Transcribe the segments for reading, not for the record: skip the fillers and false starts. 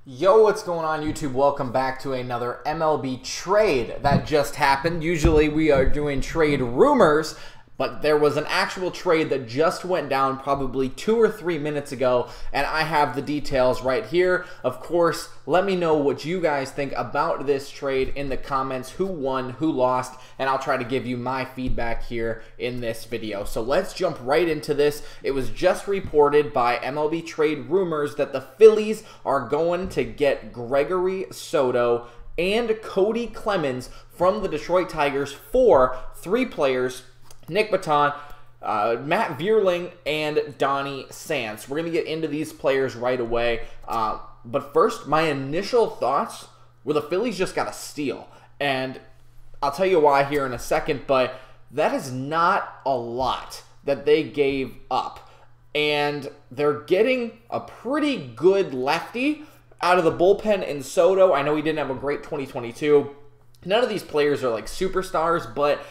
Yo, what's going on YouTube? Welcome back to another MLB trade that just happened. Usually we are doing trade rumors, but there was an actual trade that just went down probably 2 or 3 minutes ago, and I have the details right here. Of course, let me know what you guys think about this trade in the comments, who won, who lost, and I'll try to give you my feedback here in this video. So let's jump right into this. It was just reported by MLB Trade Rumors that the Phillies are going to get Gregory Soto and Kody Clemens from the Detroit Tigers for 3 players: Nick Maton, Matt Vierling, and Donny Sands. We're going to get into these players right away. But first, my initial thoughts were the Phillies just got a steal. And I'll tell you why here in a second, but that is not a lot that they gave up. And they're getting a pretty good lefty out of the bullpen in Soto. I know he didn't have a great 2022. None of these players are like superstars, but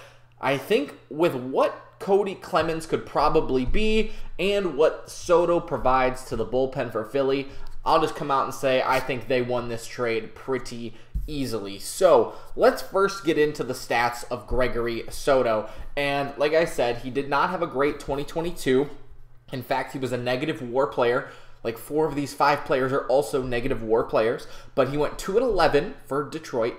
I think with what Kody Clemens could probably be and what Soto provides to the bullpen for Philly, I'll just come out and say I think they won this trade pretty easily. So let's first get into the stats of Gregory Soto. And like I said, he did not have a great 2022. In fact, he was a negative WAR player. Like 4 of these 5 players are also negative WAR players. But he went 2-11 for Detroit.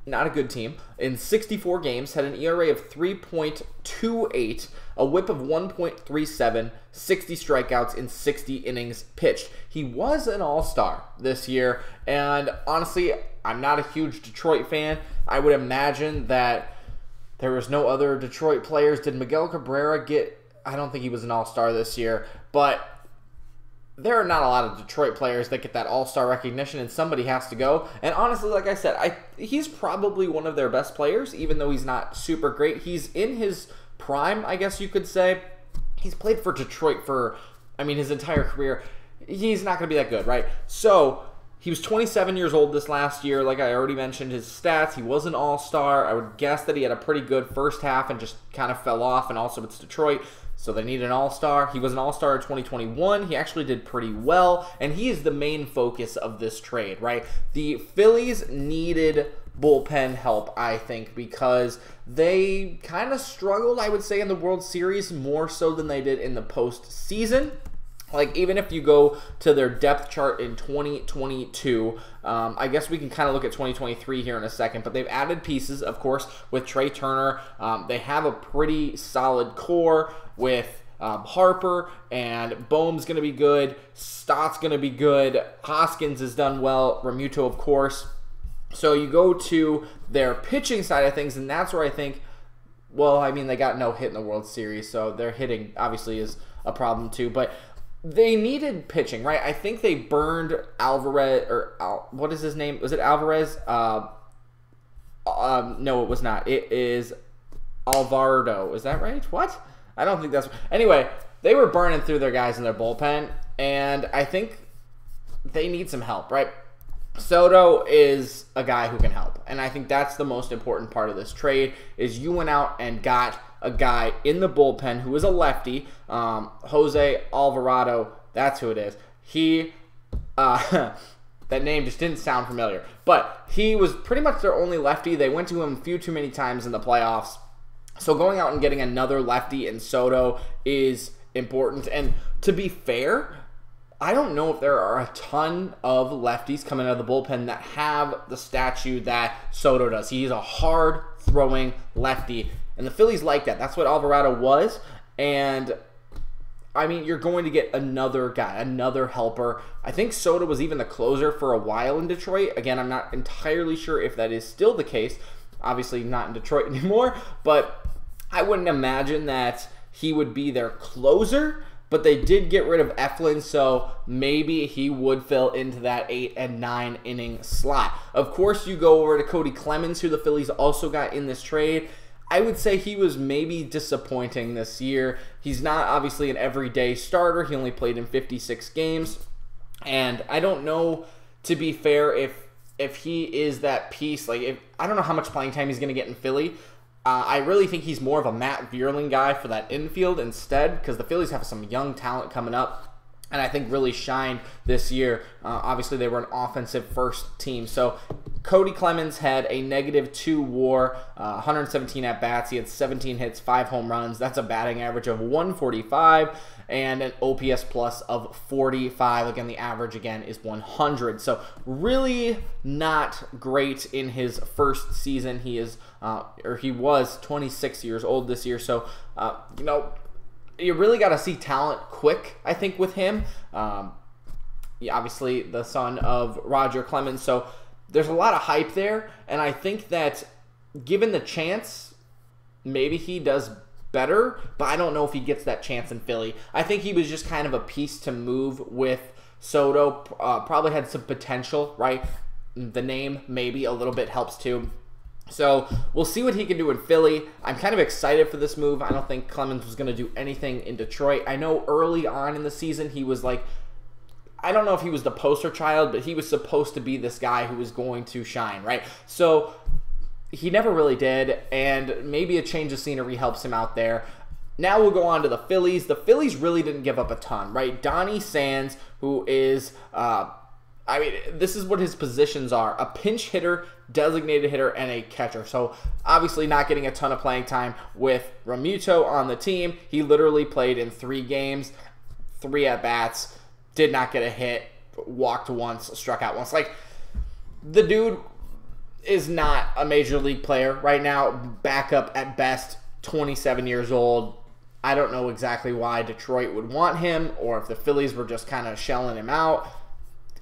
Not a good team. In 64 games, had an ERA of 3.28, a whip of 1.37, 60 strikeouts in 60 innings pitched. He was an all-star this year, and honestly, I'm not a huge Detroit fan. I would imagine that there was no other Detroit players. Did Miguel Cabrera get... I don't think he was an all-star this year, but there are not a lot of Detroit players that get that all-star recognition, and somebody has to go. And honestly, like I said, he's probably one of their best players, even though he's not super great. He's in his prime, I guess you could say. He's played for Detroit for, his entire career. He's not going to be that good, right? So he was 27 years old this last year. Like I already mentioned his stats, he was an all-star. I would guess that he had a pretty good first half and just kind of fell off, and also it's Detroit, so they need an all-star. He was an all-star in 2021. He actually did pretty well, and he is the main focus of this trade, right? The Phillies needed bullpen help, I think, because they kind of struggled, I would say, in the World Series more so than they did in the postseason. Like, even if you go to their depth chart in 2022, I guess we can kind of look at 2023 here in a second, but they've added pieces, of course, with Trey Turner. They have a pretty solid core with Harper, and Bohm's going to be good. Stott's going to be good. Hoskins has done well. Remuto, of course. So you go to their pitching side of things, and that's where I think, well, they got no hit in the World Series, so their hitting obviously is a problem too, but they needed pitching, right? I think they burned Alvarez, or what is his name? Was it Alvarez? No, it was not. It is Alvarado. Is that right? What? I don't think that's... Anyway, they were burning through their guys in their bullpen, and I think they need some help, right? Soto is a guy who can help, and I think that's the most important part of this trade, is you went out and got a guy in the bullpen who is a lefty, Jose Alvarado, that's who it is. He, that name just didn't sound familiar, but he was pretty much their only lefty. They went to him a few too many times in the playoffs, so going out and getting another lefty in Soto is important. And to be fair, I don't know if there are a ton of lefties coming out of the bullpen that have the statue that Soto does. He's a hard-throwing lefty, and the Phillies like that. That's what Alvarado was, and you're going to get another guy, another helper. I think Soto was even the closer for a while in Detroit. Again, I'm not entirely sure if that is still the case. Obviously not in Detroit anymore, but I wouldn't imagine that he would be their closer. But they did get rid of Eflin, so maybe he would fill into that 8 and 9 inning slot. Of course, you go over to Kody Clemens, who the Phillies also got in this trade. I would say he was maybe disappointing this year. He's not obviously an everyday starter. He only played in 56 games. And I don't know, to be fair, if he is that piece. I don't know how much playing time he's going to get in Philly. I really think he's more of a Matt Vierling guy for that infield instead, because the Phillies have some young talent coming up. and I think really shined this year. Obviously, they were an offensive first team. So Kody Clemens had a -2 WAR, 117 at-bats. He had 17 hits, 5 home runs. That's a batting average of 145 and an OPS plus of 45. Again, the average, again, is 100. So really not great in his first season. He is, or he was 26 years old this year. So, you know, you really got to see talent quick, I think, with him. Obviously, the son of Roger Clemens. So there's a lot of hype there. And I think that given the chance, maybe he does better. But I don't know if he gets that chance in Philly. I think he was just kind of a piece to move with Soto. Probably had some potential, right? The name maybe a little bit helps too. So we'll see what he can do in Philly. I'm kind of excited for this move. I don't think Clemens was going to do anything in Detroit. I know early on in the season he was like, I don't know if he was the poster child, but he was supposed to be this guy who was going to shine, right? So he never really did, and maybe a change of scenery helps him out there. Now we'll go on to the Phillies. The Phillies really didn't give up a ton, right? Donny Sands, who is... I mean, this is what his positions are: a pinch hitter, designated hitter, and a catcher. So obviously not getting a ton of playing time with Realmuto on the team. He literally played in 3 games, 3 at-bats, did not get a hit, walked once, struck out once. Like, the dude is not a major league player right now, backup at best, 27 years old. I don't know exactly why Detroit would want him, or if the Phillies were just kind of shelling him out.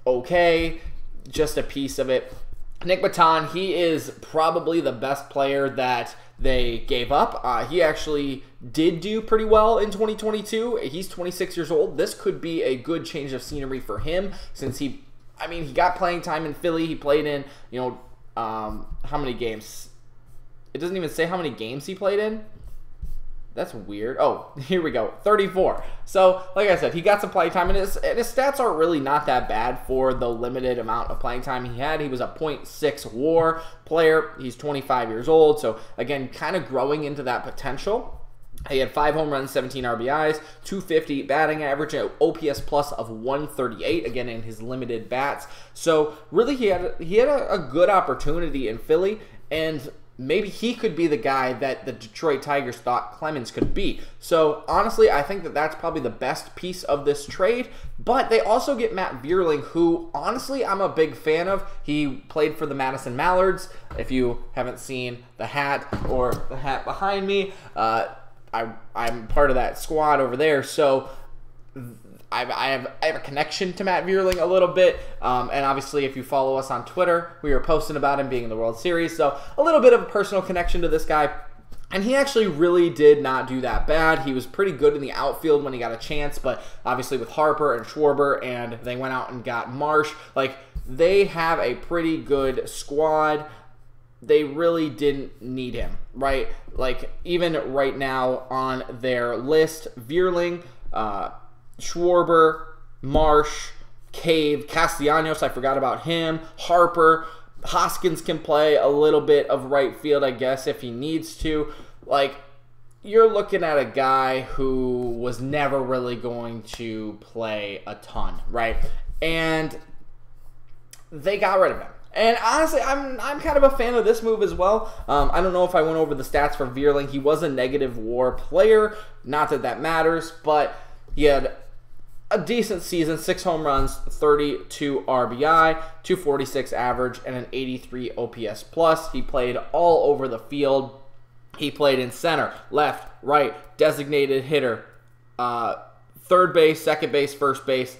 Okay, just a piece of it. Nick Maton, he is probably the best player that they gave up. He actually did do pretty well in 2022. He's 26 years old. This could be a good change of scenery for him since he got playing time in Philly. He played in, you know, how many games? It doesn't even say how many games he played in. That's weird. Oh, here we go. 34. So, like I said, he got some playing time, and his stats aren't really not that bad for the limited amount of playing time he had. He was a .6 WAR player. He's 25 years old. So, again, kind of growing into that potential. He had 5 home runs, 17 RBIs, 250 batting average, an OPS plus of 138, again, in his limited bats. So, really, he had a good opportunity in Philly, and maybe he could be the guy that the Detroit Tigers thought Clemens could be. So, honestly, I think that that's probably the best piece of this trade. But they also get Matt Vierling, who, honestly, I'm a big fan of. He played for the Madison Mallards. If you haven't seen the hat or the hat behind me, I'm part of that squad over there. So, I have a connection to Matt Vierling a little bit, and obviously if you follow us on Twitter, we were posting about him being in the World Series, so a little bit of a personal connection to this guy, and he actually really did not do that bad. He was pretty good in the outfield when he got a chance, but obviously with Harper and Schwarber, and they went out and got Marsh, like, they have a pretty good squad. They really didn't need him, right? Like, even right now on their list, Vierling, Schwarber, Marsh, Cave, Castellanos, I forgot about him, Harper, Hoskins can play a little bit of right field, I guess, if he needs to. Like, you're looking at a guy who was never really going to play a ton, right? And they got rid of him. And honestly, I'm kind of a fan of this move as well. I don't know if I went over the stats for Vierling. He was a negative WAR player. Not that that matters, but he had a decent season, 6 home runs, 32 RBI, 246 average, and an 83 OPS plus. He played all over the field. He played in center, left, right, designated hitter, third base, second base, first base.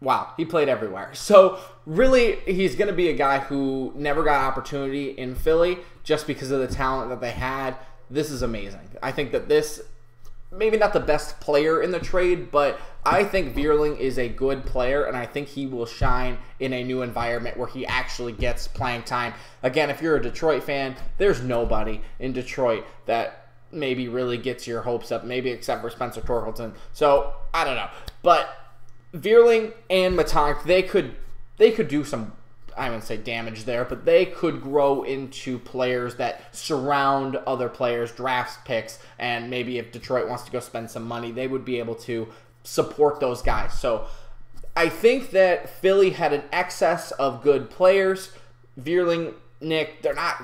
Wow, he played everywhere. So really, he's going to be a guy who never got opportunity in Philly just because of the talent that they had. This is amazing. I think that this, maybe not the best player in the trade, but I think Vierling is a good player, and I think he will shine in a new environment where he actually gets playing time. Again, if you're a Detroit fan, there's nobody in Detroit that maybe really gets your hopes up, maybe except for Spencer Torkelson. So, I don't know. But Vierling and Maton, they could do some, I wouldn't say damage there, but they could grow into players that surround other players, draft picks, and maybe if Detroit wants to go spend some money, they would be able to support those guys. So I think that Philly had an excess of good players. Vierling, Nick, they're not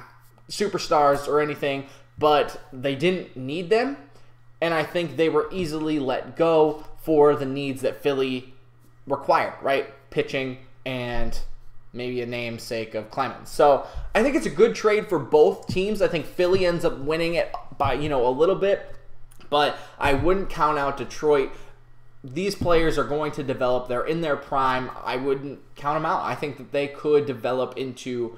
superstars or anything, but they didn't need them. And I think they were easily let go for the needs that Philly required, right? Pitching and maybe a namesake of Clemens. So I think it's a good trade for both teams. I think Philly ends up winning it by, a little bit, but I wouldn't count out Detroit. These players are going to develop. They're in their prime. I wouldn't count them out. I think that they could develop into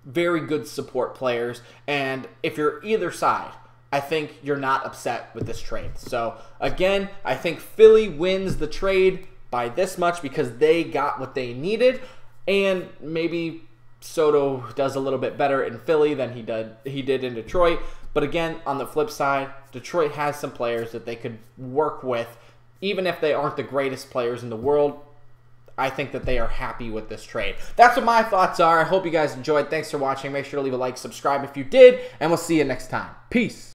very good support players. And if you're either side, I think you're not upset with this trade. So again, I think Philly wins the trade by this much because they got what they needed. And maybe Soto does a little bit better in Philly than he did in Detroit. But again, on the flip side, Detroit has some players that they could work with. Even if they aren't the greatest players in the world, I think that they are happy with this trade. That's what my thoughts are. I hope you guys enjoyed. Thanks for watching. Make sure to leave a like, subscribe if you did, and we'll see you next time. Peace.